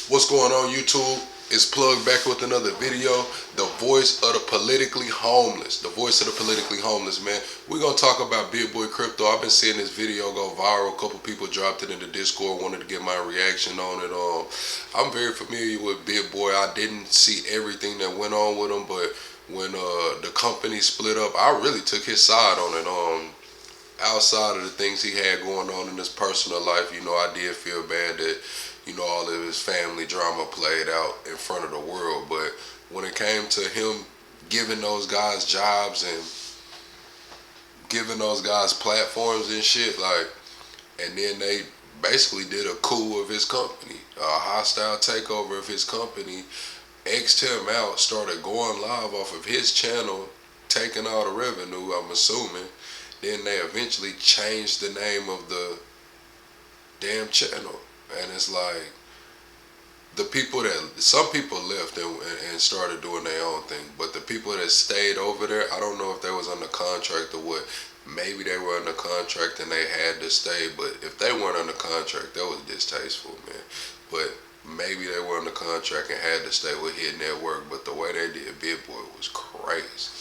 What's going on, YouTube? It's Plug back with another video. The voice of the politically homeless. The voice of the politically homeless, man. We're going to talk about BitBoy crypto. I've been seeing this video go viral. A couple people dropped it in the Discord, wanted to get my reaction on it. I'm very familiar with BitBoy. I didn't see everything that went on with him, but when the company split up, I really took his side on it. Outside of the things he had going on in his personal life, you know, I did feel bad that, you know, all of his family drama played out in front of the world. But when it came to him giving those guys jobs and giving those guys platforms and shit, like, and then they basically did a coup of his company, a hostile takeover of his company, X'd him out, started going live off of his channel, taking all the revenue, I'm assuming. Then they eventually changed the name of the damn channel. And it's like, some people left and started doing their own thing. But the people that stayed over there, I don't know if they was under contract or what. Maybe they were under contract and they had to stay. But if they weren't under contract, that was distasteful, man. But maybe they were under contract and had to stay with Hit Network. But the way they did BitBoy was crazy.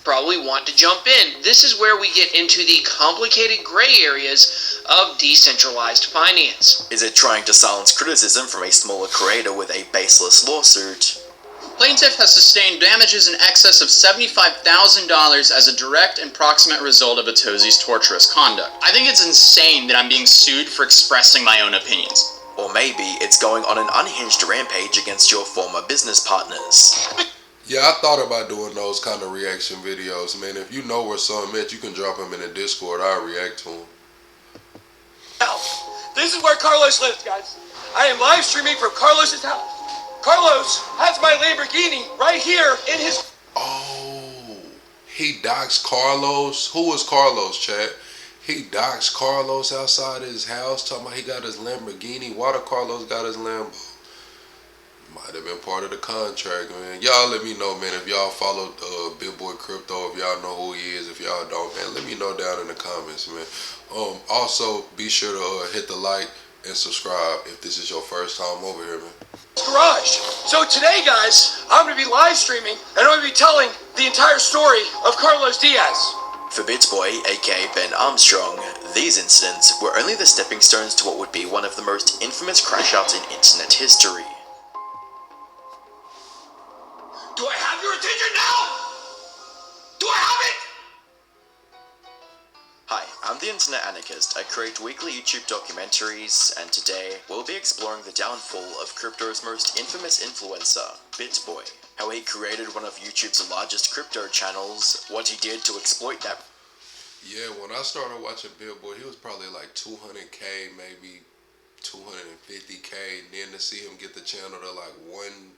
Probably want to jump in. This is where we get into the complicated gray areas of decentralized finance. Is it trying to silence criticism from a smaller creator with a baseless lawsuit? Plaintiff has sustained damages in excess of $75,000 as a direct and proximate result of Atosi's torturous conduct. I think it's insane that I'm being sued for expressing my own opinions. Or maybe it's going on an unhinged rampage against your former business partners. Yeah, I thought about doing those kind of reaction videos, man. If you know where something at, you can drop them in the Discord. I'll react to them. Now, this is where Carlos lives, guys. I am live streaming from Carlos's house. Carlos has my Lamborghini right here in his... Oh, he doxed Carlos? Who was Carlos, chat? He doxed Carlos outside his house, talking about he got his Lamborghini. Why did Carlos got his Lambo? Might have been part of the contract, man. Y'all let me know, man, if y'all follow BitBoy Crypto, if y'all know who he is. If y'all don't, man, let me know down in the comments, man. Also, be sure to hit the like and subscribe if this is your first time over here, man. Garage. So today, guys, I'm going to be live streaming and I'm going to be telling the entire story of Carlos Diaz. For BitBoy, aka Ben Armstrong, these incidents were only the stepping stones to what would be one of the most infamous crash outs in internet history. Do I have your attention now? Do I have it? Hi, I'm the Internet Anarchist. I create weekly YouTube documentaries, and today we'll be exploring the downfall of crypto's most infamous influencer, BitBoy. How he created one of YouTube's largest crypto channels, what he did to exploit that. Yeah, when I started watching BitBoy, he was probably like 200K, maybe 250K, and then to see him get the channel to like 1.4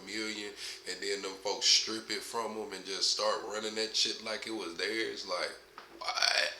million, and then them folks strip it from him and just start running that shit like it was theirs, like, what?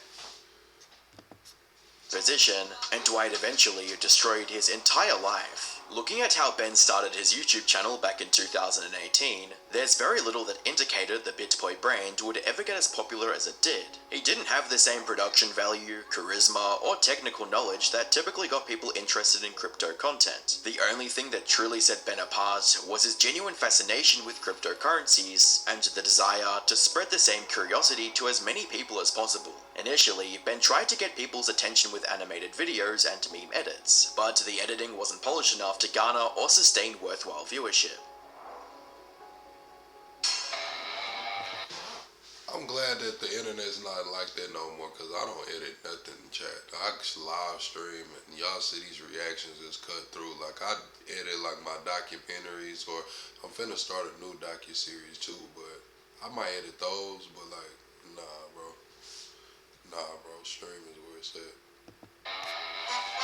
Position, and Dwight eventually destroyed his entire life. Looking at how Ben started his YouTube channel back in 2018, there's very little that indicated the BitBoy brand would ever get as popular as it did. He didn't have the same production value, charisma, or technical knowledge that typically got people interested in crypto content. The only thing that truly set Ben apart was his genuine fascination with cryptocurrencies, and the desire to spread the same curiosity to as many people as possible. Initially, Ben tried to get people's attention with animated videos and meme edits, but the editing wasn't polished enough to garner or sustain worthwhile viewership. I'm glad that the internet's not like that no more, because I don't edit nothing, chat. I just live stream and y'all see these reactions just cut through. Like, I edit like my documentaries, or I'm finna start a new docu-series too, but I might edit those, but like, nah, bro. Nah, bro, stream is where it's at.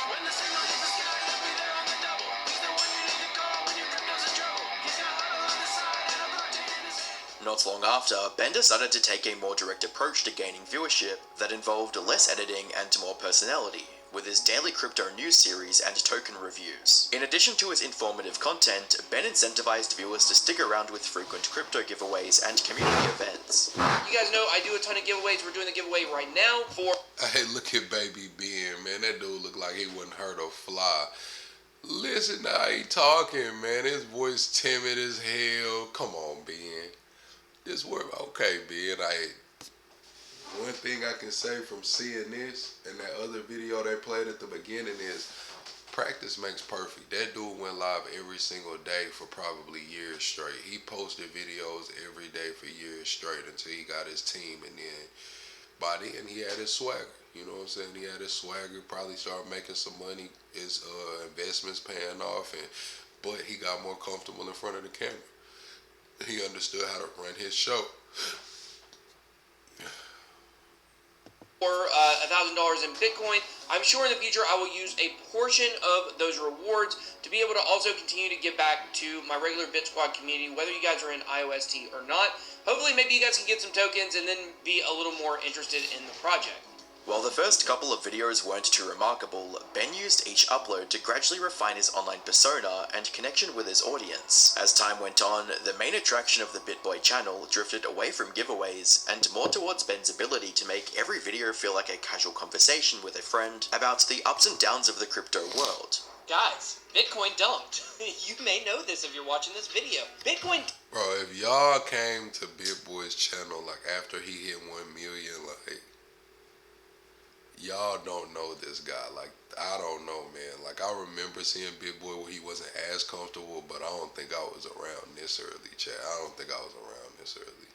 When the signal hits the sky, I'll be there on the double. He's the one you need to call when your crypto's in trouble. He's got huddle on the side and a blockchain in his hand. Not long after, Ben decided to take a more direct approach to gaining viewership that involved less editing and more personality, with his daily crypto news series and token reviews. In addition to his informative content, Ben incentivized viewers to stick around with frequent crypto giveaways and community events. You guys know I do a ton of giveaways. We're doing the giveaway right now for... Hey, look at baby Ben, man. man. That dude looked like he wouldn't hurt a fly. Listen to how he talking, man. His voice timid as hell. Come on, Ben. This word, okay, Ben. One thing I can say from seeing this and that other video they played at the beginning is practice makes perfect. That dude went live every single day for probably years straight. He posted videos every day for years straight until he got his team, and then by then he had his swagger. You know what I'm saying? He had his swagger, probably started making some money, his investments paying off, but he got more comfortable in front of the camera. He understood how to run his show. Or $1,000 in Bitcoin. I'm sure in the future I will use a portion of those rewards to be able to also continue to give back to my regular Bit Squad community, whether you guys are in IOST or not. Hopefully maybe you guys can get some tokens and then be a little more interested in the project. While the first couple of videos weren't too remarkable, Ben used each upload to gradually refine his online persona and connection with his audience. As time went on, the main attraction of the BitBoy channel drifted away from giveaways and more towards Ben's ability to make every video feel like a casual conversation with a friend about the ups and downs of the crypto world. Guys, Bitcoin dumped. You may know this if you're watching this video. Bitcoin... Bro, if y'all came to BitBoy's channel like after he hit 1 million, like, y'all don't know this guy. Like, I don't know, man. Like, I remember seeing BitBoy where he wasn't as comfortable, but I don't think I was around this early, chat. I don't think I was around this early.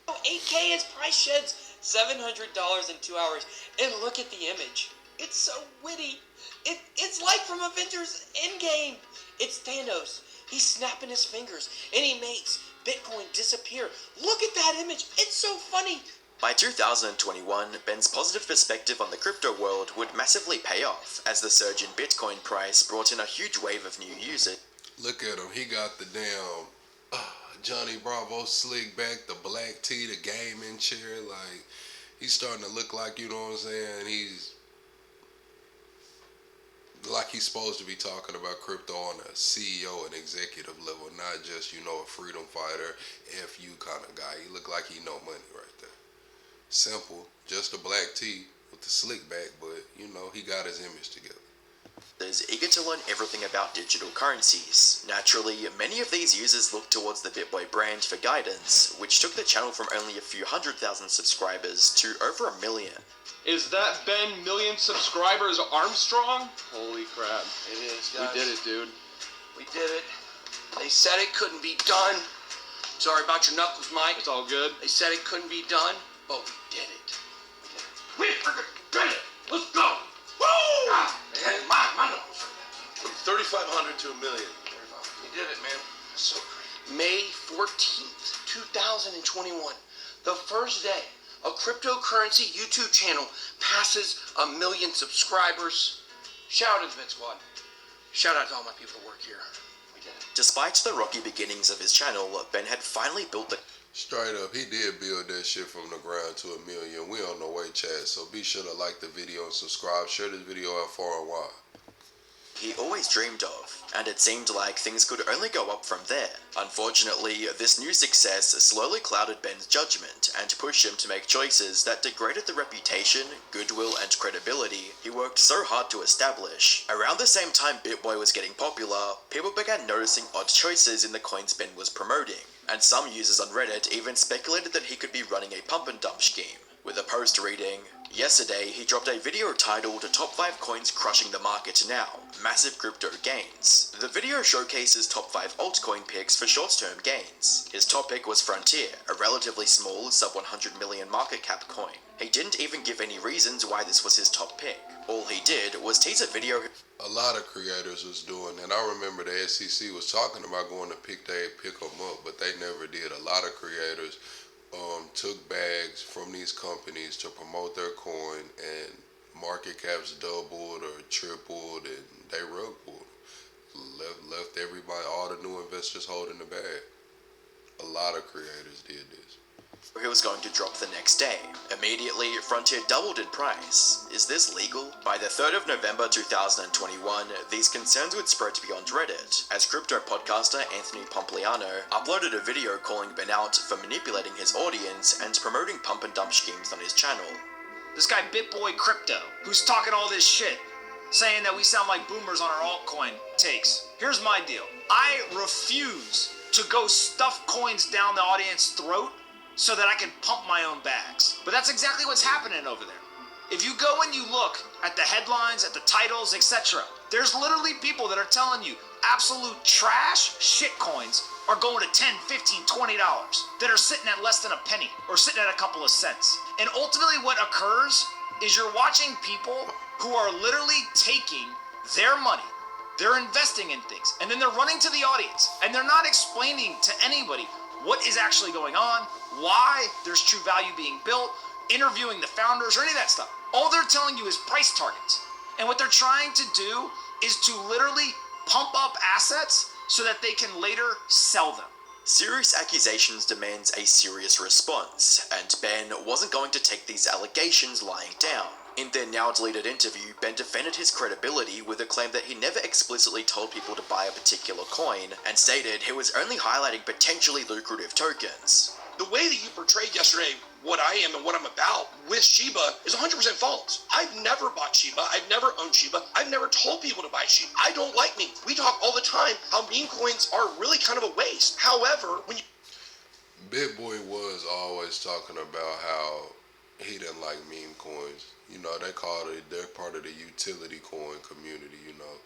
8K, his price sheds $700 in 2 hours. And look at the image. It's so witty. It's like from Avengers Endgame. It's Thanos. He's snapping his fingers and he makes Bitcoin disappear. Look at that image. It's so funny. By 2021, Ben's positive perspective on the crypto world would massively pay off, as the surge in Bitcoin price brought in a huge wave of new users. Look at him. He got the damn Johnny Bravo slick back, the black tee, the gaming chair. Like, he's starting to look like, you know what I'm saying, he's like he's supposed to be talking about crypto on a CEO and executive level, not just, you know, a freedom fighter, FU kind of guy. He look like he know money right there. Simple, just a black tee with the slick back, but, you know, he got his image together. Is eager to learn everything about digital currencies. Naturally, many of these users look towards the BitBoy brand for guidance, which took the channel from only a few 100,000 subscribers to over 1 million. Is that Ben million subscribers Armstrong? Holy crap. It is, guys. We did it, dude. We did it. They said it couldn't be done. Sorry about your knuckles, Mike. It's all good. They said it couldn't be done, but we did it. We freaking did it! Let's go! Woo! Man, my nose. From 3,500 to 1 million. We did it, man. That's so great. May 14th, 2021. The first day a cryptocurrency YouTube channel passes 1 million subscribers. Shout out to the Bit Squad. Shout out to all my people who work here. We did it. Despite the rocky beginnings of his channel, Ben had finally built the... Straight up, he did build that shit from the ground to 1 million. We on the way, chat. So be sure to like the video and subscribe. Share this video out far and wide. he always dreamed of, and it seemed like things could only go up from there. Unfortunately, this new success slowly clouded Ben's judgment and pushed him to make choices that degraded the reputation, goodwill, and credibility he worked so hard to establish. Around the same time BitBoy was getting popular, people began noticing odd choices in the coins Ben was promoting, and some users on Reddit even speculated that he could be running a pump and dump scheme, with a post reading, "Yesterday, he dropped a video titled Top 5 Coins Crushing the Market Now, Massive Crypto Gains." The video showcases top 5 altcoin picks for short-term gains. His top pick was Frontier, a relatively small, sub-100 million market cap coin. He didn't even give any reasons why this was his top pick. All he did was tease a video. A lot of creators was doing that. I remember the SEC was talking about going to pick them up, but they never did. A lot of creators took bags from these companies to promote their coin, and market caps doubled or tripled, and they rug pulled. Left everybody, all the new investors holding the bag. A lot of creators did this. He was going to drop the next day. Immediately, Frontier doubled in price. Is this legal? By the 3rd of November 2021, these concerns would spread beyond Reddit, as crypto podcaster Anthony Pompliano uploaded a video calling Ben out for manipulating his audience and promoting pump and dump schemes on his channel. This guy BitBoy Crypto, who's talking all this shit, saying that we sound like boomers on our altcoin takes. Here's my deal. I refuse to go stuff coins down the audience's throat so that I can pump my own bags. But that's exactly what's happening over there. If you go and you look at the headlines, at the titles, etc., there's literally people that are telling you absolute trash shit coins are going to $10, $15, $20 that are sitting at less than a penny or sitting at a couple of cents. And ultimately what occurs is you're watching people who are literally taking their money, they're investing in things, and then they're running to the audience, and they're not explaining to anybody what is actually going on, why there's true value being built, interviewing the founders, or any of that stuff. All they're telling you is price targets. And what they're trying to do is to literally pump up assets so that they can later sell them. Serious accusations demands a serious response, and Ben wasn't going to take these allegations lying down. In their now deleted interview, Ben defended his credibility with a claim that he never explicitly told people to buy a particular coin, and stated he was only highlighting potentially lucrative tokens. The way that you portrayed yesterday what I am and what I'm about with Shiba is 100% false. I've never bought Shiba. I've never owned Shiba. I've never told people to buy Shiba. I don't like memes. We talk all the time how meme coins are really kind of a waste. However, when you... BitBoy was always talking about how he didn't like meme coins. You know, they call it, they're part of the utility coin community, you know,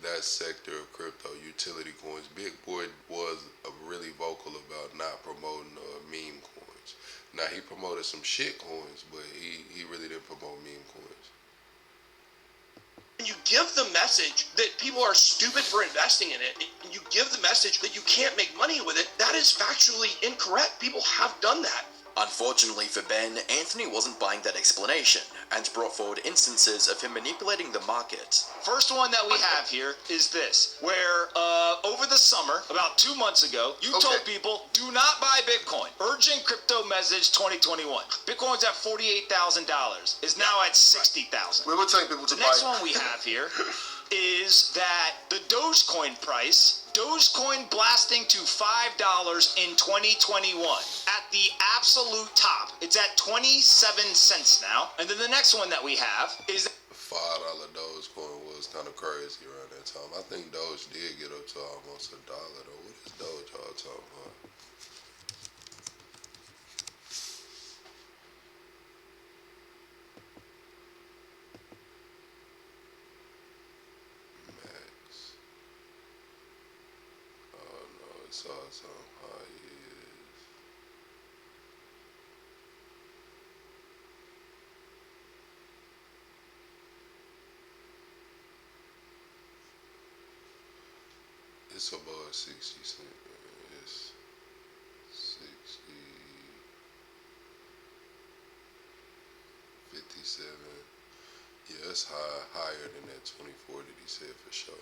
that sector of crypto, utility coins. BitBoy was really vocal about not promoting meme coins. Now, he promoted some shit coins, but he really didn't promote meme coins. When you give the message that people are stupid for investing in it, and you give the message that you can't make money with it, that is factually incorrect. People have done that. Unfortunately for Ben, Anthony wasn't buying that explanation, and brought forward instances of him manipulating the market. First one that we have here is this, where over the summer, about 2 months ago, you told people, do not buy Bitcoin. Urgent crypto message 2021. Bitcoin's at $48,000, is now at $60,000. We were telling people to buy. The next one we have here is that the Dogecoin price, Dogecoin blasting to $5 in 2021 at the absolute top. It's at 27 cents now. And then the next one that we have is $5 Dogecoin was kind of crazy around that time. I think Doge did get up to almost $1 though. What is Doge y'all talking about? Saw some high years. It's above 60 cents. It's 60, 57. Yeah, it's higher than that 24 that he said for sure.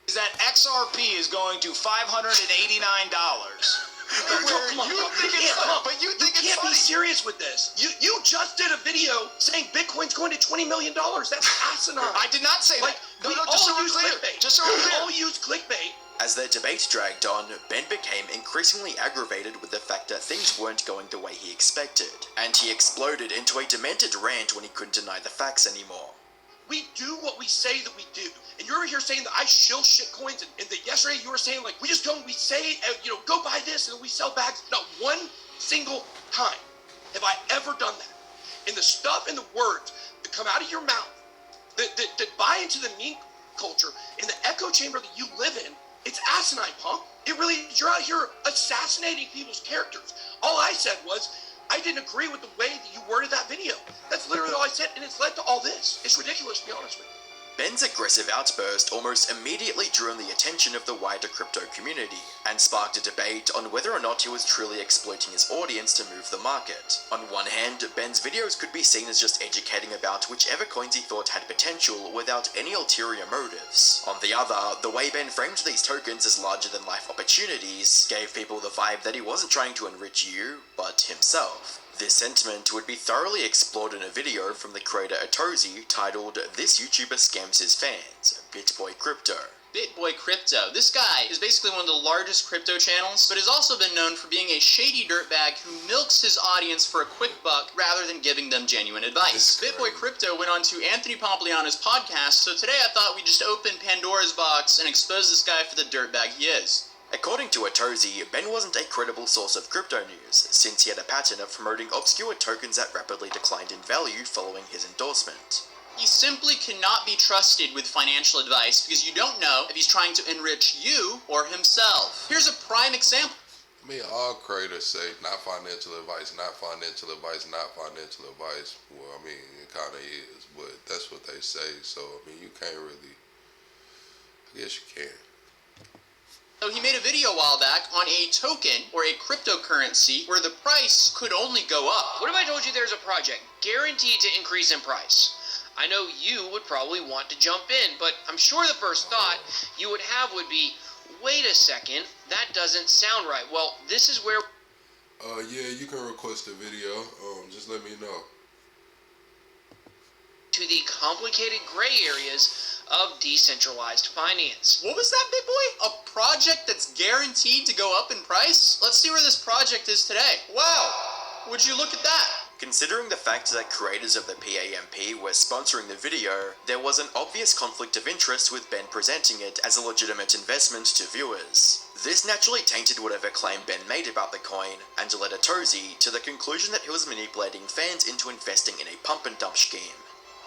is that XRP is going to $589. You can't be serious with this. You just did a video saying Bitcoin's going to $20 million. That's asinine. I did not say like, that. We No, just so all we're use clear. clickbait. Just so we're We clear. all use clickbait. As their debate dragged on, Ben became increasingly aggravated with the fact that things weren't going the way he expected, and he exploded into a demented rant when he couldn't deny the facts anymore. We do what we say that we do. And you're over here saying that I shill shit coins, and that yesterday you were saying, like, we just go and we say, go buy this, and then we sell bags. Not one single time have I ever done that. And the stuff and the words that come out of your mouth that buy into the meme culture in the echo chamber that you live in, it's asinine, punk. It really, you're out here assassinating people's characters. All I said was, I didn't agree with the way that you worded that video. That's literally all I said, and it's led to all this. It's ridiculous, to be honest with you. Ben's aggressive outburst almost immediately drew in the attention of the wider crypto community, and sparked a debate on whether or not he was truly exploiting his audience to move the market. On one hand, Ben's videos could be seen as just educating about whichever coins he thought had potential without any ulterior motives. On the other, the way Ben framed these tokens as larger-than-life opportunities gave people the vibe that he wasn't trying to enrich you, but himself. This sentiment would be thoroughly explored in a video from the creator Atozy titled "This YouTuber Scams His Fans, BitBoy Crypto." BitBoy Crypto. This guy is basically one of the largest crypto channels, but has also been known for being a shady dirtbag who milks his audience for a quick buck rather than giving them genuine advice. BitBoy Crypto went on to Anthony Pompliano's podcast, so today I thought we'd just open Pandora's box and expose this guy for the dirtbag he is. According to Atozy, Ben wasn't a credible source of crypto news, since he had a pattern of promoting obscure tokens that rapidly declined in value following his endorsement. He simply cannot be trusted with financial advice because you don't know if he's trying to enrich you or himself. Here's a prime example. I mean, all creators say not financial advice, not financial advice, not financial advice. Well, I mean, it kind of is, but that's what they say. So, I mean, you can't really, I guess you can. So he made a video a while back on a token or a cryptocurrency where the price could only go up. What if I told you there's a project guaranteed to increase in price? I know you would probably want to jump in, but I'm sure the first thought you would have would be, wait a second, that doesn't sound right. Well, this is where... Yeah, you can request a video. Just let me know. To the complicated gray areas of decentralized finance. What was that, BitBoy? A project that's guaranteed to go up in price? Let's see where this project is today. Wow, would you look at that? Considering the fact that creators of the PAMP were sponsoring the video, there was an obvious conflict of interest with Ben presenting it as a legitimate investment to viewers. This naturally tainted whatever claim Ben made about the coin, and led Atozy to the conclusion that he was manipulating fans into investing in a pump and dump scheme.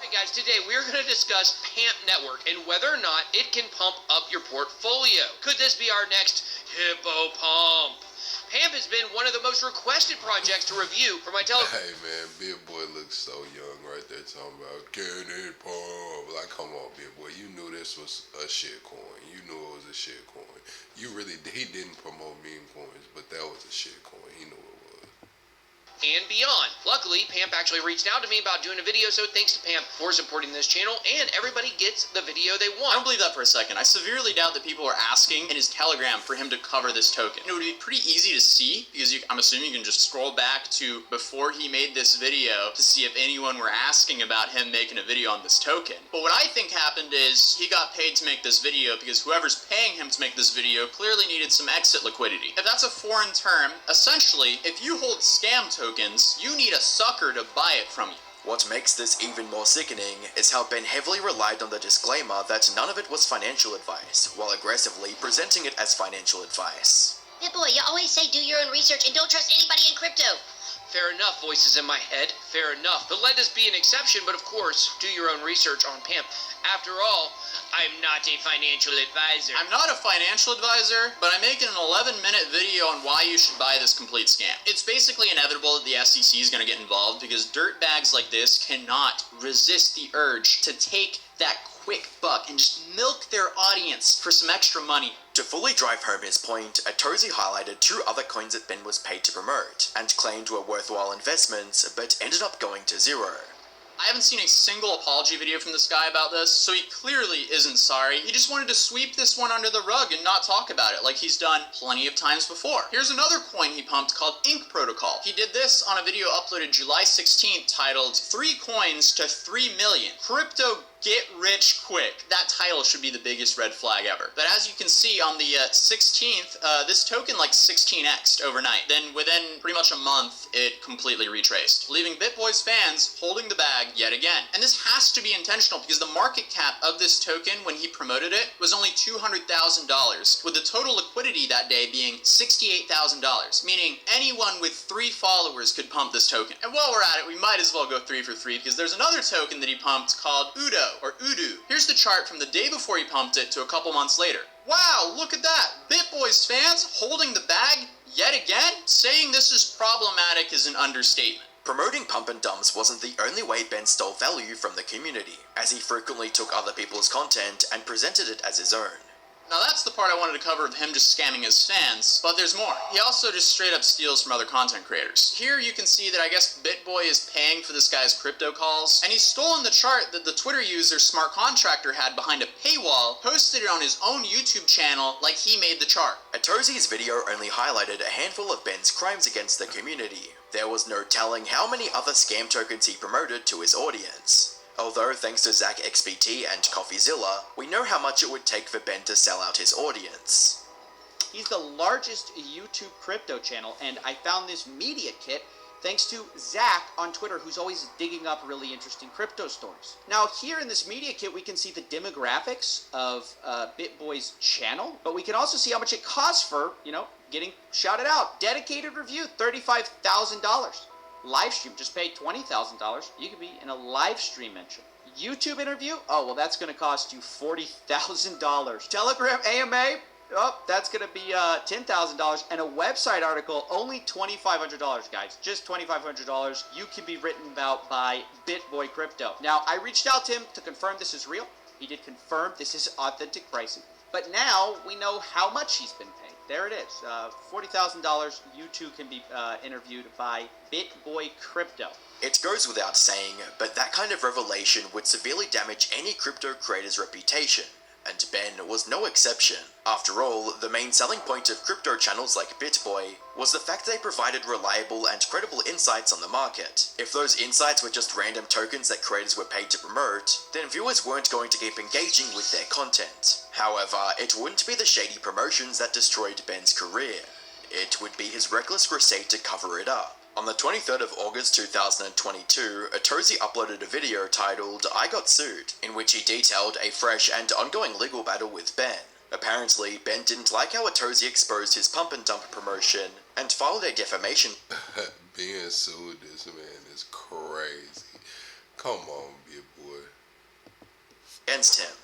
Hey guys, today we're going to discuss PAMP Network and whether or not it can pump up your portfolio. Could this be our next Hippo Pump? PAMP has been one of the most requested projects to review for my television. Hey man, BitBoy looks so young right there talking about can it pump? Like, come on, BitBoy, you knew this was a shit coin. You knew it was a shit coin. He didn't promote meme coins, but that was a shit coin. He knew it was. And beyond. Luckily, PAMP actually reached out to me about doing a video, so thanks to PAMP for supporting this channel, and everybody gets the video they want. I don't believe that for a second. I severely doubt that people are asking in his Telegram for him to cover this token. It would be pretty easy to see, because I'm assuming you can just scroll back to before he made this video to see if anyone were asking about him making a video on this token. But what I think happened is he got paid to make this video because whoever's paying him to make this video clearly needed some exit liquidity. If that's a foreign term, essentially, if you hold scam tokens, you need a sucker to buy it from you. What makes this even more sickening is how Ben heavily relied on the disclaimer that none of it was financial advice, while aggressively presenting it as financial advice. BitBoy, you always say do your own research and don't trust anybody in crypto. Fair enough, voices in my head. Fair enough. But let this be an exception, but of course, do your own research on PAMP. After all, I'm not a financial advisor. I'm not a financial advisor, but I'm making an 11-minute video on why you should buy this complete scam. It's basically inevitable that the SEC is going to get involved because dirtbags like this cannot resist the urge to take that quick buck and just milk their audience for some extra money. To fully drive home his point, Atozy highlighted two other coins that Ben was paid to promote, and claimed were worthwhile investments, but ended up going to zero. I haven't seen a single apology video from this guy about this, so he clearly isn't sorry. He just wanted to sweep this one under the rug and not talk about it like he's done plenty of times before. Here's another coin he pumped called Ink Protocol. He did this on a video uploaded July 16th titled 3 Coins to 3 Million. Crypto Get Rich Quick. That title should be the biggest red flag ever. But as you can see on the 16th, this token like 16x'd overnight. Then within pretty much a month, it completely retraced, leaving BitBoy's fans holding the bag yet again. And this has to be intentional because the market cap of this token when he promoted it was only $200,000, with the total liquidity that day being $68,000, meaning anyone with 3 followers could pump this token. And while we're at it, we might as well go 3 for 3 because there's another token that he pumped called Udo, or Udu. Here's the chart from the day before he pumped it to a couple months later. Wow, look at that! BitBoy's fans holding the bag yet again? Saying this is problematic is an understatement. Promoting pump and dumps wasn't the only way Ben stole value from the community, as he frequently took other people's content and presented it as his own. Now that's the part I wanted to cover of him just scamming his fans, but there's more. He also just straight up steals from other content creators. Here you can see that I guess BitBoy is paying for this guy's crypto calls, and he's stolen the chart that the Twitter user Smart Contractor had behind a paywall, posted it on his own YouTube channel like he made the chart. Atozy's video only highlighted a handful of Ben's crimes against the community. There was no telling how many other scam tokens he promoted to his audience. Although thanks to Zach XBT and CoffeeZilla, we know how much it would take for Ben to sell out his audience. He's the largest YouTube crypto channel, and I found this media kit thanks to Zach on Twitter, who's always digging up really interesting crypto stories. Now, here in this media kit, we can see the demographics of BitBoy's channel, but we can also see how much it costs for, getting shouted out. Dedicated review, $35,000. Live stream, just pay $20,000. You could be in a live stream mention. YouTube interview, oh, well, that's going to cost you $40,000. Telegram AMA, oh, that's going to be $10,000. And a website article, only $2,500, guys. Just $2,500. You can be written about by BitBoy Crypto. Now, I reached out to him to confirm this is real. He did confirm this is authentic pricing. But now we know how much he's been paid. There it is. $40,000. You too can be interviewed by BitBoy Crypto. It goes without saying, but that kind of revelation would severely damage any crypto creator's reputation. And Ben was no exception. After all, the main selling point of crypto channels like BitBoy was the fact they provided reliable and credible insights on the market. If those insights were just random tokens that creators were paid to promote, then viewers weren't going to keep engaging with their content. However, it wouldn't be the shady promotions that destroyed Ben's career. It would be his reckless crusade to cover it up. On the 23rd of August 2022, Atozy uploaded a video titled I Got Sued, in which he detailed a fresh and ongoing legal battle with Ben. Apparently, Ben didn't like how Atozy exposed his pump and dump promotion, and filed a defamation. Being sued, this man is crazy. Come on, big boy. Against him.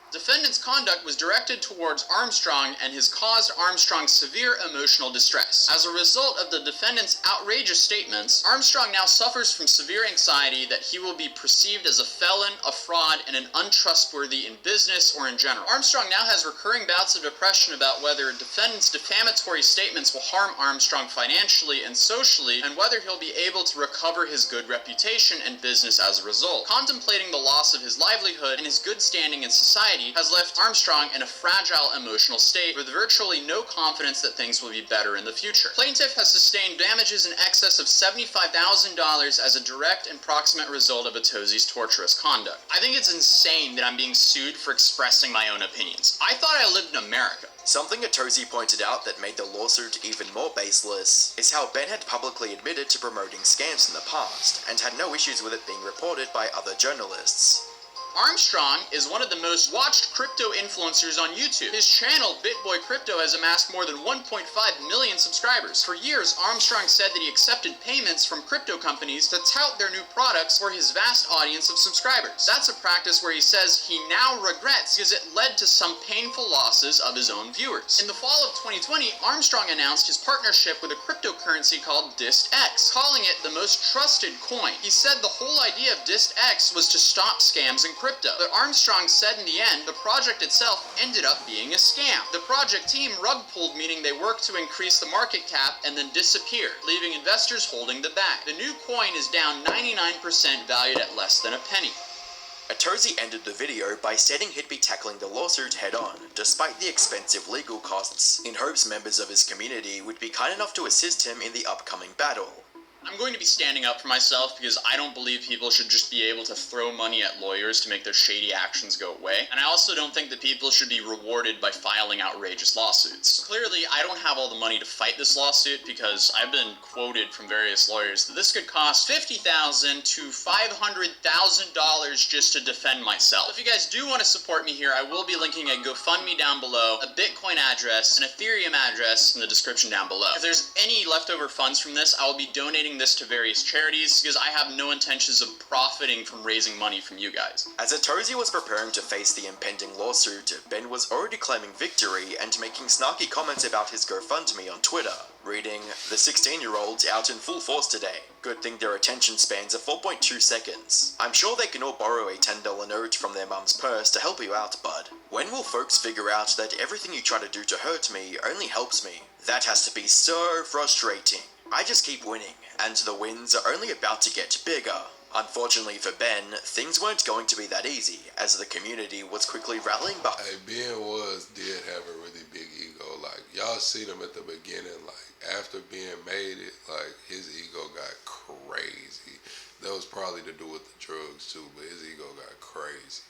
Defendant's conduct was directed towards Armstrong and has caused Armstrong severe emotional distress. As a result of the defendant's outrageous statements, Armstrong now suffers from severe anxiety that he will be perceived as a felon, a fraud, and an untrustworthy in business or in general. Armstrong now has recurring bouts of depression about whether defendant's defamatory statements will harm Armstrong financially and socially, and whether he'll be able to recover his good reputation and business as a result. Contemplating the loss of his livelihood and his good standing in society has left Armstrong in a fragile emotional state with virtually no confidence that things will be better in the future. Plaintiff has sustained damages in excess of $75,000 as a direct and proximate result of Atozy's torturous conduct. I think it's insane that I'm being sued for expressing my own opinions. I thought I lived in America. Something Atozy pointed out that made the lawsuit even more baseless is how Ben had publicly admitted to promoting scams in the past, and had no issues with it being reported by other journalists. Armstrong is one of the most watched crypto influencers on YouTube. His channel, BitBoy Crypto, has amassed more than 1.5 million subscribers. For years, Armstrong said that he accepted payments from crypto companies to tout their new products for his vast audience of subscribers. That's a practice where he says he now regrets because it led to some painful losses of his own viewers. In the fall of 2020, Armstrong announced his partnership with a cryptocurrency called DistX, calling it the most trusted coin. He said the whole idea of DistX was to stop scams in crypto. But Armstrong said in the end, the project itself ended up being a scam. The project team rug pulled, meaning they worked to increase the market cap and then disappeared, leaving investors holding the bag. The new coin is down 99%, valued at less than a penny. Atozy ended the video by stating he'd be tackling the lawsuit head-on, despite the expensive legal costs, in hopes members of his community would be kind enough to assist him in the upcoming battle. I'm going to be standing up for myself because I don't believe people should just be able to throw money at lawyers to make their shady actions go away. And I also don't think that people should be rewarded by filing outrageous lawsuits. Clearly, I don't have all the money to fight this lawsuit because I've been quoted from various lawyers that this could cost $50,000 to $500,000 just to defend myself. If you guys do want to support me here, I will be linking a GoFundMe down below, a Bitcoin address, an Ethereum address in the description down below. If there's any leftover funds from this, I will be donating this to various charities because I have no intentions of profiting from raising money from you guys. As Atozy was preparing to face the impending lawsuit, Ben was already claiming victory and making snarky comments about his GoFundMe on Twitter, reading, "The 16-year-olds out in full force today. Good thing their attention spans are 4.2 seconds. I'm sure they can all borrow a $10 note from their mum's purse to help you out, bud. When will folks figure out that everything you try to do to hurt me only helps me? That has to be so frustrating. I just keep winning, and the wins are only about to get bigger." Unfortunately for Ben, things weren't going to be that easy, as the community was quickly rallying behind. Hey, Ben did have a really big ego. Like, y'all seen him at the beginning, like, after being made it, like, his ego got crazy. That was probably to do with the drugs too, but his ego got crazy.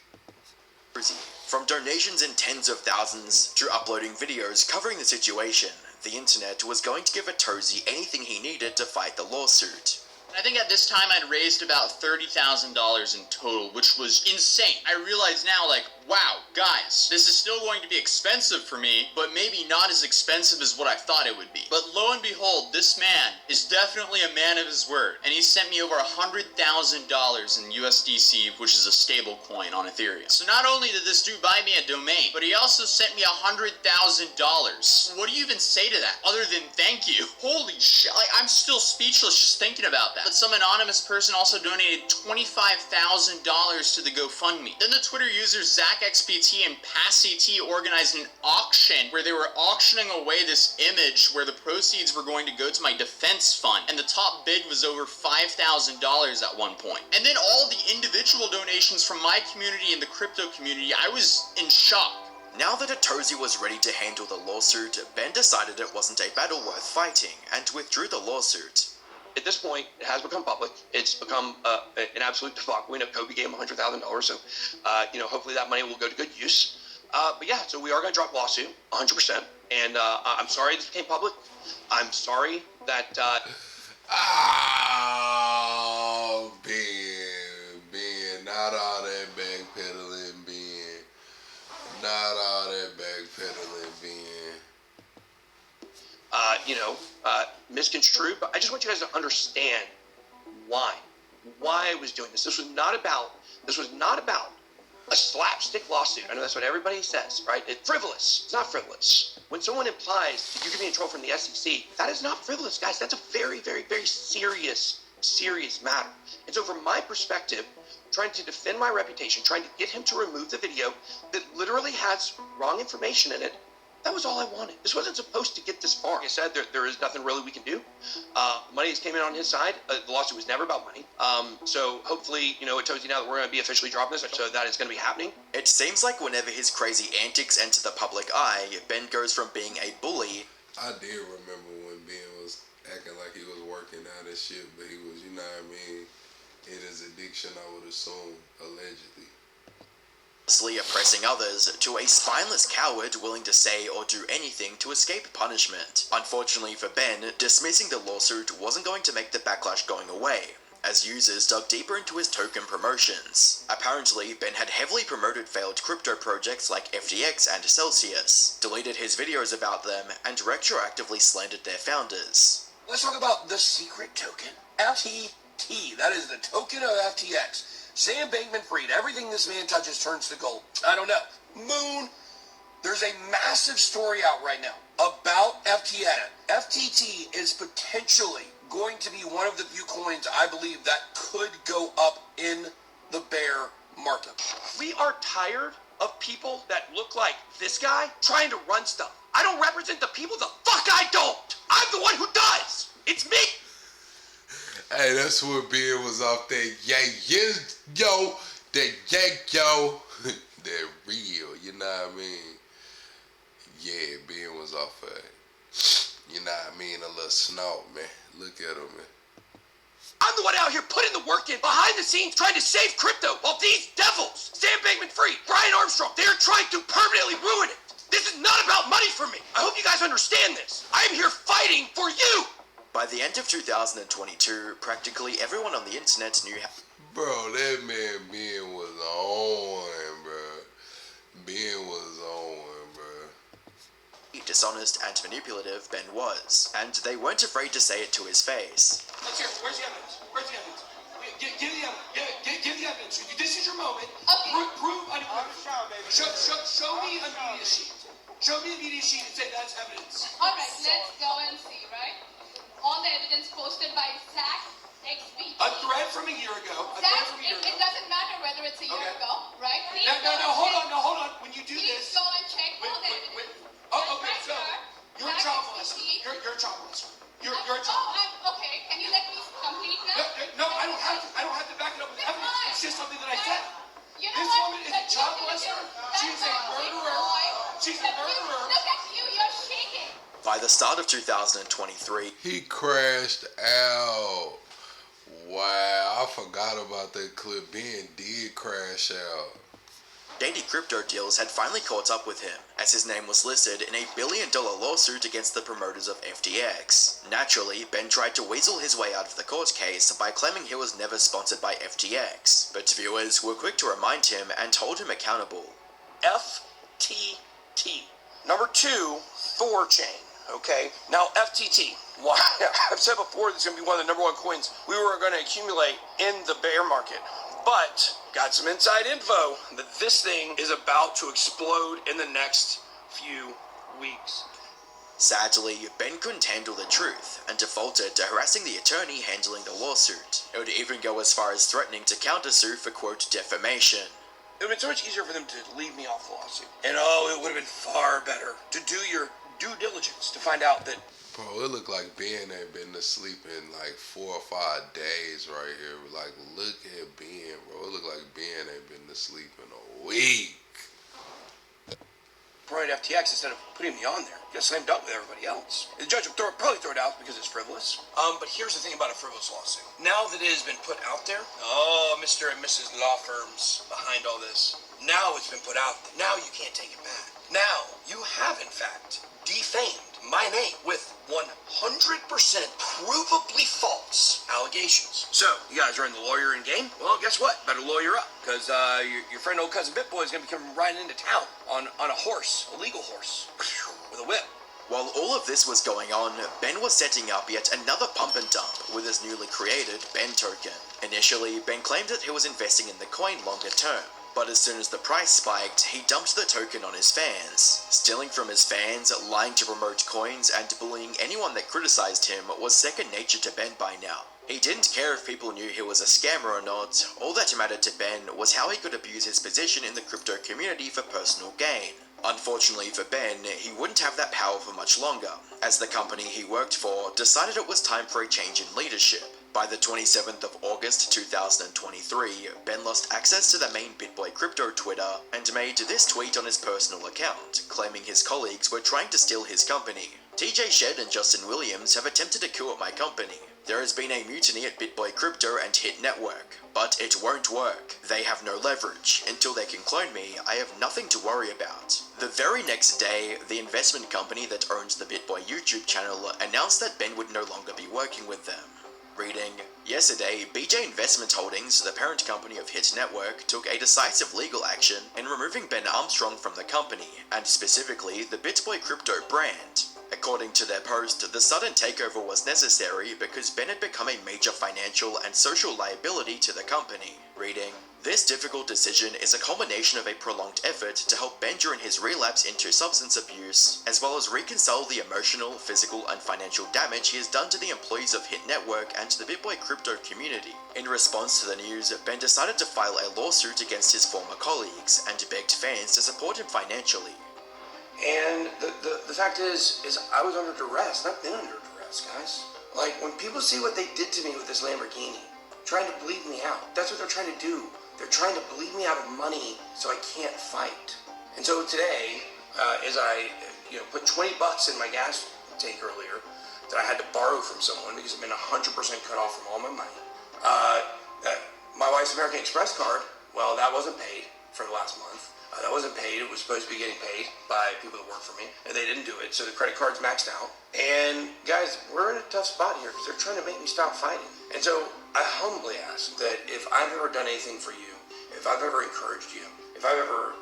From donations in tens of thousands to uploading videos covering the situation, the internet was going to give Atozy anything he needed to fight the lawsuit. I think at this time I'd raised about $30,000 in total, which was insane. I realize now, like, wow, guys, this is still going to be expensive for me, but maybe not as expensive as what I thought it would be. But lo and behold, this man is definitely a man of his word, and he sent me over $100,000 in USDC, which is a stable coin on Ethereum. So not only did this dude buy me a domain, but he also sent me $100,000. What do you even say to that, other than thank you? Holy shit, like, I'm still speechless just thinking about that. But some anonymous person also donated $25,000 to the GoFundMe. Then the Twitter user ZachXPT and PassCT organized an auction where they were auctioning away this image where the proceeds were going to go to my defense fund, and the top bid was over $5,000 at one point. And then all the individual donations from my community and the crypto community, I was in shock. Now that Atozy was ready to handle the lawsuit, Ben decided it wasn't a battle worth fighting and withdrew the lawsuit. At this point, it has become public. It's become an absolute debacle. We know Kobe gave him $100,000, so hopefully that money will go to good use. But yeah, so we are going to drop a lawsuit, 100%. And I'm sorry this became public. I'm sorry that. Ben, not all that backpedaling, Ben. Not all that backpedaling, Ben. Misconstrued, but I just want you guys to understand why I was doing this. This was not about a slapstick lawsuit. I know that's what everybody says, right? It's frivolous. It's not frivolous. When someone implies that you could be in trouble from the SEC, that is not frivolous, guys. That's a very, very, very serious matter. And so from my perspective, trying to defend my reputation, trying to get him to remove the video that literally has wrong information in it, that was all I wanted. This wasn't supposed to get this far. Like I said, there is nothing really we can do. Money just came in on his side. The lawsuit was never about money. So hopefully, Atozy, now that we're going to be officially dropping this, so that is going to be happening. It seems like whenever his crazy antics enter the public eye, Ben goes from being a bully. I did remember when Ben was acting like he was working out and shit, but he was, in his addiction, I would assume, allegedly. Oppressing others, to a spineless coward willing to say or do anything to escape punishment. Unfortunately for Ben, dismissing the lawsuit wasn't going to make the backlash going away, as users dug deeper into his token promotions. Apparently, Ben had heavily promoted failed crypto projects like FTX and Celsius, deleted his videos about them, and retroactively slandered their founders. Let's talk about the secret token. FTT, that is the token of FTX. Sam Bankman-Fried, everything this man touches turns to gold. I don't know. Moon, there's a massive story out right now about FTT. FTT is potentially going to be one of the few coins I believe that could go up in the bear market. We are tired of people that look like this guy trying to run stuff. I don't represent the people. The fuck I don't. I'm the one who does. It's me. Hey, that's what Ben was off that that real, you know what I mean? Yeah, Ben was off of it. You know what I mean? A little snort, man. Look at him, man. I'm the one out here putting the work in behind the scenes trying to save crypto while these devils, Sam Bankman-Fried, Brian Armstrong, they are trying to permanently ruin it. This is not about money for me. I hope you guys understand this. I am here fighting for you. By the end of 2022, practically everyone on the internet knew how... Bro, that man Ben was on, bro. Ben was on, bro. dishonest and manipulative Ben was, and they weren't afraid to say it to his face. Let's hear it. Where's the evidence? Where's the evidence? Give the evidence. Give the evidence. This is your moment. Okay. Prove show me a media sheet. Show me a media sheet and say that's evidence. All right, let's go and see, right? All the evidence posted by ZachXPT. A thread from a year ago. It doesn't matter whether it's a year ago, right? Please No, hold on. When you do please this. go and check all the evidence. Okay, so you're a child molester. ZachXPT. You're a child molester. You're a child molester. Okay. Can you let me complete now? No, I don't have to back it up with evidence. It's just something that I said. You know This what? woman is a child molester. She's a murderer. She's a murderer. Look at you. You're shaking. By the start of 2023, he crashed out. Wow, I forgot about that clip. Ben did crash out. Shady crypto deals had finally caught up with him, as his name was listed in a billion-dollar lawsuit against the promoters of FTX. Naturally, Ben tried to weasel his way out of the court case by claiming he was never sponsored by FTX, but viewers were quick to remind him and hold him accountable. FTT. Number 2, 4chain. Okay, now FTT. Why? I've said before this is going to be one of the number 1 coins we were going to accumulate in the bear market. But got some inside info that this thing is about to explode in the next few weeks. Sadly, Ben couldn't handle the truth and defaulted to harassing the attorney handling the lawsuit. It would even go as far as threatening to countersue for, quote, defamation. It would have been so much easier for them to leave me off the lawsuit. And oh, it would have been far better to do your due diligence to find out that. Bro, it looked like Ben ain't been to sleep in like 4 or 5 days right here. Like, look at Ben, bro. It looked like Ben ain't been to sleep in a week. Probably FTX instead of putting me on there. Just slammed up with everybody else. The judge will probably throw it out because it's frivolous. But here's the thing about a frivolous lawsuit. Now that it has been put out there, oh, Mr. and Mrs. Law firms behind all this. Now it's been put out there. Now you can't take it back. Now you have, in fact, defamed my name with 100% provably false allegations. So, you guys are in the lawyering game? Well, guess what? Better lawyer up. Because your friend old cousin BitBoy is going to be coming riding into town on a horse, a legal horse, with a whip. While all of this was going on, Ben was setting up yet another pump and dump with his newly created Ben token. Initially, Ben claimed that he was investing in the coin longer term. But as soon as the price spiked, he dumped the token on his fans. Stealing from his fans, lying to promote coins, and bullying anyone that criticized him was second nature to Ben by now. He didn't care if people knew he was a scammer or not. All that mattered to Ben was how he could abuse his position in the crypto community for personal gain. Unfortunately for Ben, he wouldn't have that power for much longer, as the company he worked for decided it was time for a change in leadership. By the 27th of August 2023, Ben lost access to the main BitBoy crypto Twitter and made this tweet on his personal account, claiming his colleagues were trying to steal his company. TJ Shed and Justin Williams have attempted to coup at my company. There has been a mutiny at BitBoy Crypto and Hit Network, but it won't work. They have no leverage. Until they can clone me, I have nothing to worry about. The very next day, the investment company that owns the BitBoy YouTube channel announced that Ben would no longer be working with them. Reading, yesterday, BJ Investment Holdings, the parent company of Hit Network, took a decisive legal action in removing Ben Armstrong from the company, and specifically the BitBoy Crypto brand. According to their post, the sudden takeover was necessary because Ben had become a major financial and social liability to the company. Reading, this difficult decision is a culmination of a prolonged effort to help Ben during his relapse into substance abuse, as well as reconcile the emotional, physical, and financial damage he has done to the employees of Hit Network and to the BitBoy crypto community. In response to the news, Ben decided to file a lawsuit against his former colleagues and begged fans to support him financially. And the fact is I was under duress. I've been under duress, guys. Like, when people see what they did to me with this Lamborghini, trying to bleed me out, that's what they're trying to do. They're trying to bleed me out of money so I can't fight. And so today, as I put 20 bucks in my gas tank earlier that I had to borrow from someone because I've been 100% cut off from all my money. My wife's American Express card, well, that wasn't paid for the last month. That wasn't paid. It was supposed to be getting paid by people that work for me, and they didn't do it, so the credit card's maxed out. And guys, we're in a tough spot here because they're trying to make me stop fighting. And so I humbly ask that if I've ever done anything for you, if I've ever encouraged you, if I've ever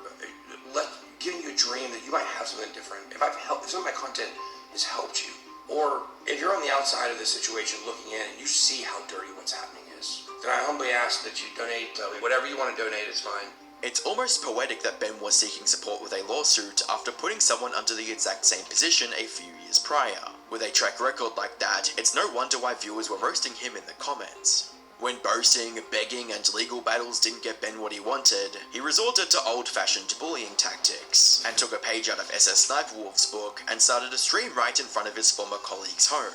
given you a dream that you might have something different, if some of my content has helped you, or if you're on the outside of this situation looking in and you see how dirty what's happening is, then I humbly ask that you donate. Whatever you want to donate is fine. It's almost poetic that Ben was seeking support with a lawsuit after putting someone under the exact same position a few years prior. With a track record like that, it's no wonder why viewers were roasting him in the comments. When boasting, begging, and legal battles didn't get Ben what he wanted, he resorted to old-fashioned bullying tactics, and took a page out of SS Sniperwolf's book and started a stream right in front of his former colleague's home.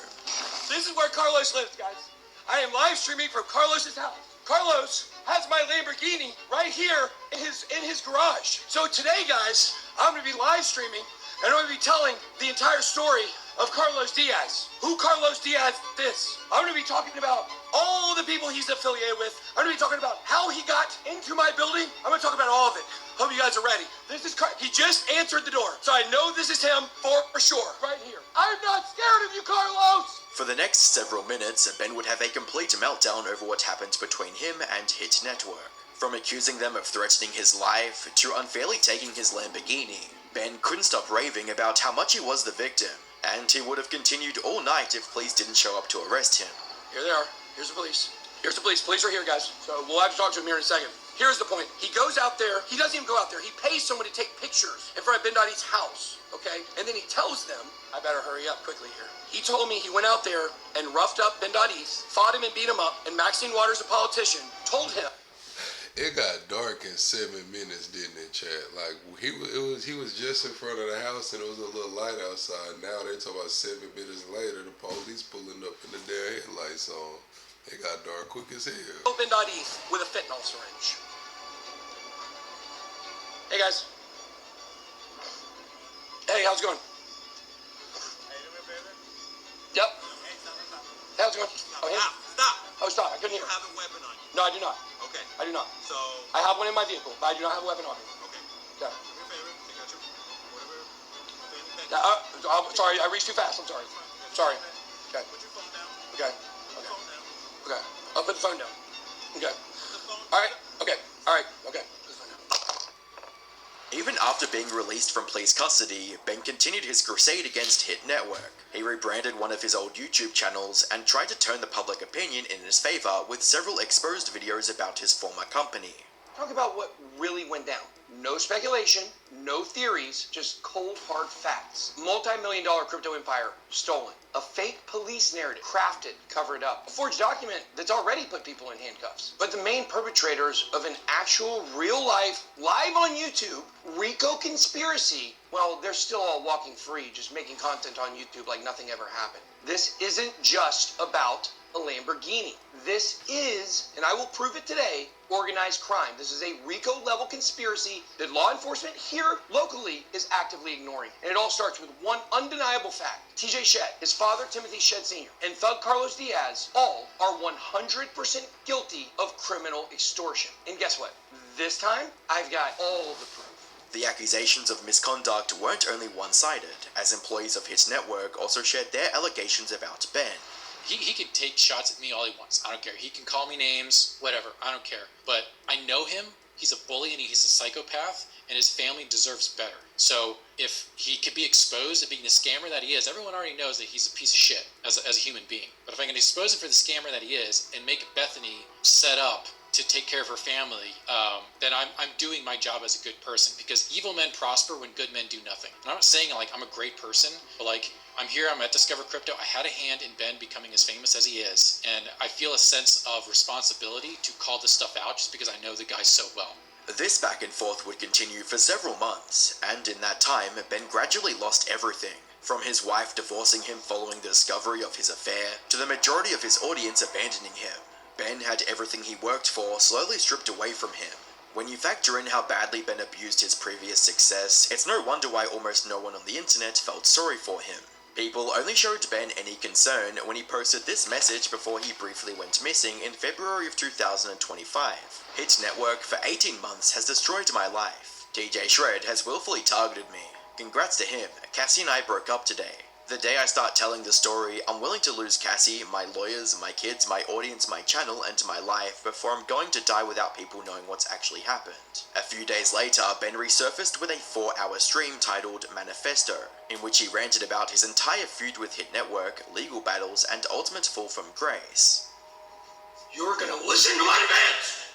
This is where Carlos lives, guys. I am live streaming from Carlos's house. Carlos has my Lamborghini right here in his garage. So today, guys, I'm going to be live streaming, and I'm going to be telling the entire story of Carlos Diaz. Who Carlos Diaz is. I'm going to be talking about all the people he's affiliated with. I'm going to be talking about how he got into my building. I'm going to talk about all of it. Hope you guys are ready. This is he just answered the door, so I know this is him for sure. Right here. I'm not scared of you, Carlos. For the next several minutes, Ben would have a complete meltdown over what happened between him and Hit Network. From accusing them of threatening his life to unfairly taking his Lamborghini, Ben couldn't stop raving about how much he was the victim, and he would have continued all night if police didn't show up to arrest him. Here they are. Here's the police. Here's the police. Police are here, guys. So we'll have to talk to him here in a second. Here's the point. He goes out there. He doesn't even go out there. He pays someone to take pictures in front of Ben Dottie's house, okay? And then he tells them, I better hurry up quickly here. He told me he went out there and roughed up Ben Dottie's, fought him and beat him up, and Maxine Waters, a politician, told him. It got dark in 7 minutes, didn't it, Chad? Like he was just in front of the house and it was a little light outside. Now they're talking about 7 minutes later, the police pulling up in the damn headlights on. It got dark quick as hell. Ben Dottie's with a fentanyl syringe. Hey guys. Hey, how's it going? Yep. Hey, how's it going? Oh, hey. Stop. Oh, stop. I couldn't hear. You have a weapon on you. No, I do not. Okay. I do not. So. I have one in my vehicle, but I do not have a weapon on me. Okay. Yeah. Do me a favor. Take out your whatever. I'm sorry. I reached too fast. I'm sorry. Sorry. Okay. Put your phone down. Okay. Put your phone down. Okay. I'll put the phone down. Okay. Put the phone All right. Okay. All right. Okay. Even after being released from police custody, Ben continued his crusade against Hit Network. He rebranded one of his old YouTube channels and tried to turn the public opinion in his favor with several exposed videos about his former company. Talk about what really went down. No speculation, no theories, just cold hard facts. Multi-million-dollar crypto empire stolen. A fake police narrative crafted, covered up. A forged document that's already put people in handcuffs. But the main perpetrators of an actual, real-life, live on YouTube, RICO conspiracy, well, they're still all walking free, just making content on YouTube like nothing ever happened. This isn't just about a Lamborghini. This is, and I will prove it today, organized crime. This is a RICO-level conspiracy that law enforcement here locally is actively ignoring. And it all starts with one undeniable fact. TJ Shedd, his father Timothy Shedd Sr., and Thug Carlos Diaz all are 100% guilty of criminal extortion. And guess what? This time, I've got all the proof. The accusations of misconduct weren't only one-sided, as employees of Hit Network also shared their allegations about Ben. He can take shots at me all he wants. I don't care. He can call me names, whatever. I don't care. But I know him. He's a bully and he's a psychopath, and his family deserves better. So if he could be exposed as being the scammer that he is, everyone already knows that he's a piece of shit as a human being. But if I can expose him for the scammer that he is and make Bethany set up to take care of her family, then I'm doing my job as a good person, because evil men prosper when good men do nothing. And I'm not saying like I'm a great person, but like I'm here, I'm at Discover Crypto. I had a hand in Ben becoming as famous as he is, and I feel a sense of responsibility to call this stuff out just because I know the guy so well. This back and forth would continue for several months, and in that time, Ben gradually lost everything. From his wife divorcing him following the discovery of his affair, to the majority of his audience abandoning him. Ben had everything he worked for slowly stripped away from him. When you factor in how badly Ben abused his previous success, it's no wonder why almost no one on the internet felt sorry for him. People only showed Ben any concern when he posted this message before he briefly went missing in February of 2025. Hit Network for 18 months has destroyed my life. TJ Shred has willfully targeted me. Congrats to him. Cassie and I broke up today. The day I start telling the story, I'm willing to lose Cassie, my lawyers, my kids, my audience, my channel, and my life before I'm going to die without people knowing what's actually happened. A few days later, Ben resurfaced with a 4-hour stream titled Manifesto, in which he ranted about his entire feud with Hit Network, legal battles, and ultimate fall from grace. You're gonna listen to my demands!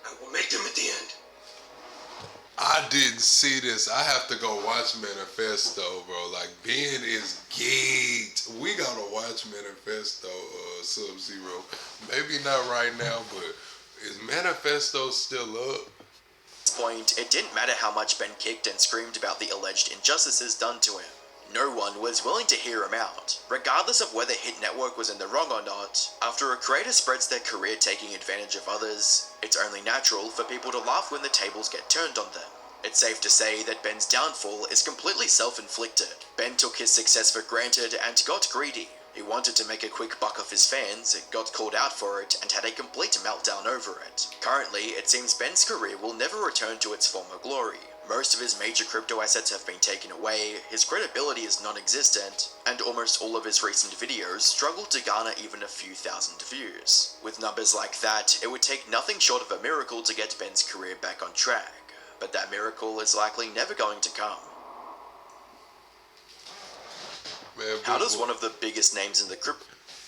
I will make them at the end. I didn't see this. I have to go watch Manifesto, bro. Like, Ben is geeked. We gotta watch Manifesto, Sub-Zero. Maybe not right now, but is Manifesto still up? At this point, it didn't matter how much Ben kicked and screamed about the alleged injustices done to him. No one was willing to hear him out. Regardless of whether Hit Network was in the wrong or not, after a creator spreads their career taking advantage of others, it's only natural for people to laugh when the tables get turned on them. It's safe to say that Ben's downfall is completely self-inflicted. Ben took his success for granted and got greedy. He wanted to make a quick buck off his fans, got called out for it, and had a complete meltdown over it. Currently, it seems Ben's career will never return to its former glory. Most of his major crypto assets have been taken away, his credibility is non-existent, and almost all of his recent videos struggle to garner even a few thousand views. With numbers like that, it would take nothing short of a miracle to get Ben's career back on track. But that miracle is likely never going to come. Man, how does one of the biggest names in the crypto...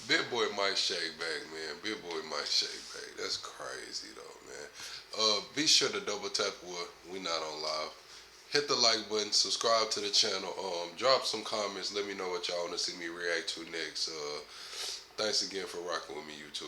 BitBoy might shake back, man. BitBoy might shake back. That's crazy, though, man. Be sure to double tap we not on live. Hit the like button, subscribe to the channel. Drop some comments. Let me know what y'all want to see me react to next. Thanks again for rocking with me, YouTube.